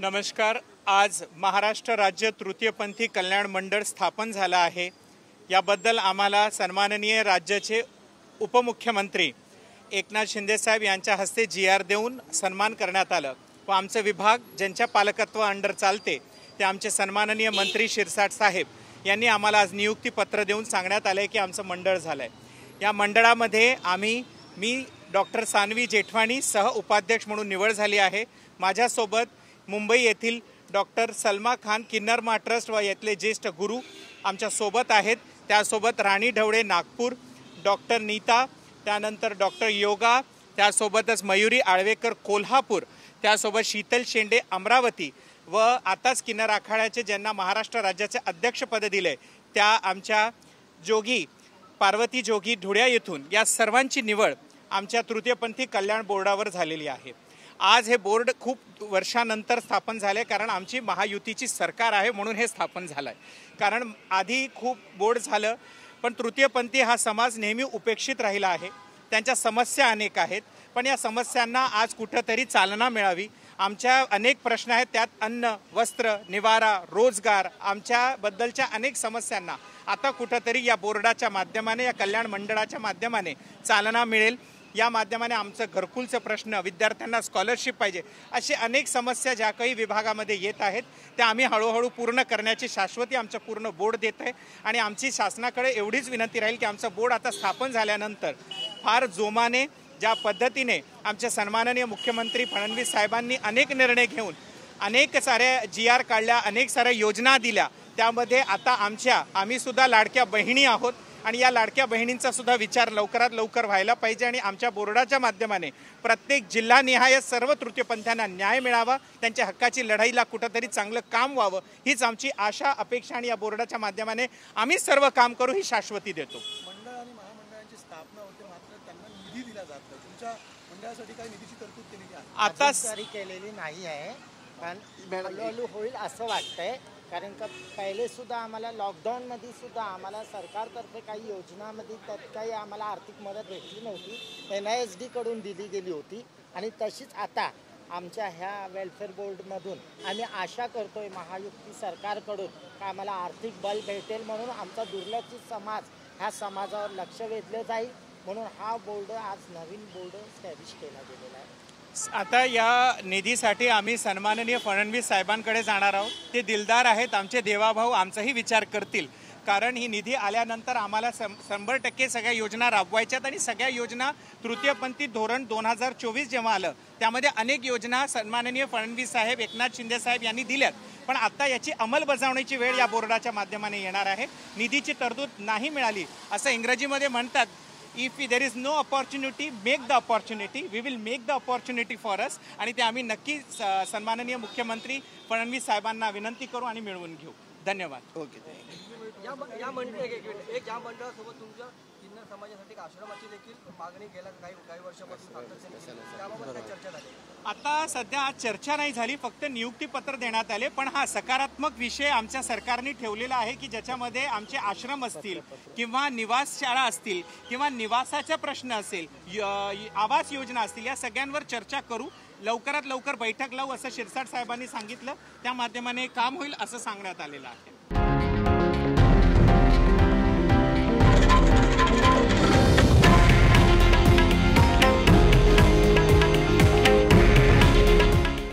नमस्कार। आज महाराष्ट्र राज्य तृतीयपंथी कल्याण मंडळ स्थापन झालं आहे। याबद्दल आम्हाला सन्माननीय राज्याचे उपमुख्यमंत्री एकनाथ शिंदे साहेब यांच्या हस्ते GR देऊन सन्मान करण्यात आलं व आमचे विभाग ज्यांच्या पालकत्व अंडर चालते ते आमचे सन्माननीय मंत्री शिरसाट साहेब यांनी आम्हाला आज नियुक्ती पत्र देऊन सांगण्यात आले की आमचं मंडळ झालंय। या मंडळामध्ये मी डॉक्टर सानवी जेठवाणी सह उपाध्यक्ष म्हणून निवड झाली आहे। माझ्यासोबत मुंबई येथील डॉक्टर सलमा खान किन्नरमा ट्रस्ट व येथले ज्येष्ठ गुरु आमच्या सोबत आहेत। त्यासोबत राणी ढवळे नागपूर, डॉक्टर नीता, त्यानंतर डॉक्टर योगा, त्यासोबतच मयुरी आळवेकर कोल्हापूर, त्यासोबत शीतल शेंडे अमरावती व आताच किन्नर आखाड्याचे ज्यांना महाराष्ट्र राज्याचे अध्यक्षपद दिले त्या आमच्या जोगी पार्वती जोगी धुळ्या येथून या सर्वांची निवड आमच्या तृतीयपंथी कल्याण बोर्डावर झालेली आहे। आज हे बोर्ड खूप वर्षानंतर स्थापन झाले कारण आमची महायुतीची सरकार आहे म्हणून हे स्थापन झालं आहे। कारण आधी खूप बोर्ड झालं पण तृतीयपंथी हा समाज नेहमी उपेक्षित राहिला आहे। त्यांच्या समस्या अनेक आहेत पण या समस्यांना आज कुठेतरी चालना मिळावी। आमच्या अनेक प्रश्न आहेत, त्यात अन्न, वस्त्र, निवारा, रोजगार, आमच्याबद्दलच्या अनेक समस्यांना आता कुठेतरी या बोर्डाच्या माध्यमाने, या कल्याण मंडळाच्या माध्यमाने चालना मिळेल। या माध्यमाने आमचं घरकुलचे प्रश्न, विद्यार्थ्यांना स्कॉलरशिप पाहिजे, अशी अनेक समस्या ज्या काही विभागामध्ये येत आहेत त्या आम्ही हळूहळू पूर्ण करण्याची शाश्वती आमचं पूर्ण बोर्ड देत आहे। आणि आमची शासनाकडे एवढीच विनंती राहील की आमचं बोर्ड आता स्थापन झाल्यानंतर फार जोमाने ज्या पद्धतीने आमचे सन्माननीय मुख्यमंत्री फडणवीस साहेबांनी अनेक निर्णय घेऊन अनेक साऱ्या GR काढल्या, अनेक साऱ्या योजना दिल्या, त्यामध्ये आता आम्ही सुद्धा लाडक्या बहिणी आहोत आणि या लाडक्या बहिणींचा सुद्धा विचार लवकरात लवकर व्हायला पाहिजे आणि आमच्या बोर्डाच्या माध्यमाने प्रत्येक जिल्हानिहाय सर्व तृतीयपंथीयांना न्याय मिळावा, त्यांच्या हक्काची लढाईला कुठेतरी चांगलं काम व्हावं हीच आमची आशा अपेक्षा आणि या बोर्डाच्या माध्यमाने आम्ही सर्व काम करू ही शाश्वती देतो। मंडळ आणि महामंडळांची स्थापना होते मात्र त्यांना निधी दिला जात नाही। तुमच्या मंडळासाठी काही निधीची तरतूद केलेली आहे? आता तरी केलेली नाही आहे पण हळूहळू होईल असं वाटतंय। कारण का पहिले सुद्धा आम्हाला लॉकडाऊनमध्ये सुद्धा आम्हाला सरकारतर्फे काही योजनामध्ये त्यात काही आम्हाला आर्थिक मदत भेटली नव्हती, NISD कडून दिली गेली होती आणि तशीच आता आमच्या ह्या वेलफेअर बोर्डमधून आम्ही आशा करतोय महायुती सरकारकडून का आम्हाला आर्थिक बल भेटेल म्हणून आमचा दुर्लक्षित समाज ह्या समाजावर लक्ष वेधलं जाईल म्हणून हा बोर्ड आज नवीन बोर्ड स्टॅब्लिश केला गेलेला आहे। आता या निधीसाठी आम्ही सन्माननीय फडणवीस साहेबांकडे जाणार आहोत। ते दिलदार आहेत, आमचे देवाभाऊ आमचाही विचार करतील कारण ही निधी आल्यानंतर आम्हाला 100% सगळ्या योजना राबवायच्यात आणि सगळ्या योजना तृतीयपंथी धोरण 2024 जेव्हा आलं त्यामध्ये अनेक योजना सन्माननीय फडणवीस साहेब, एकनाथ शिंदे साहेब यांनी दिल्यात पण आता याची अंमलबजावणीची वेळ या बोर्डाच्या माध्यमाने येणार आहे। निधीची तरतूद नाही मिळाली असं इंग्रजीमध्ये म्हणतात, if there is no opportunity make the opportunity, we will make the opportunity for us आणि ते आम्ही नक्की सन्माननीय मुख्यमंत्री फडणवीस साहेबांना विनंती करू आणि मिळवून घेऊ। धन्यवाद। ओके, या मंडळासोबत तुमच्या किन्नर समाजासाठी आश्रमाची देखील मागणी केला काही वर्षापासून त्याबाबत काय चर्चा झाली? आता सध्या आज चर्चा नाही झाली, फक्त नियुक्तीपत्र देण्यात आले पण हा सकारात्मक विषय आमच्या सरकारने ठेवलेला आहे की ज्याच्यामध्ये आमचे आश्रम असतील किंवा निवास शाळा असतील किंवा निवासाचा प्रश्न असेल, आवास योजना असतील, या सगळ्यांवर चर्चा करू, लवकरात लवकर बैठक लावू असं शिरसाट साहेबांनी सांगितलं। त्या माध्यमाने काम होईल असं सांगण्यात आलेलं आहे।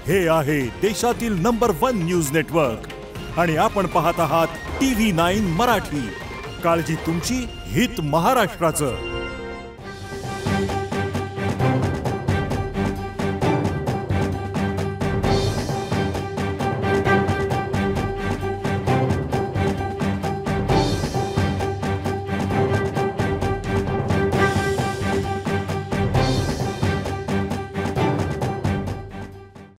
हे आहे देशातील नंबर 1 न्यूज नेटवर्क आणि आपण पाहत आहात TV9 मराठी। काळजी तुमची, हित महाराष्ट्राचं।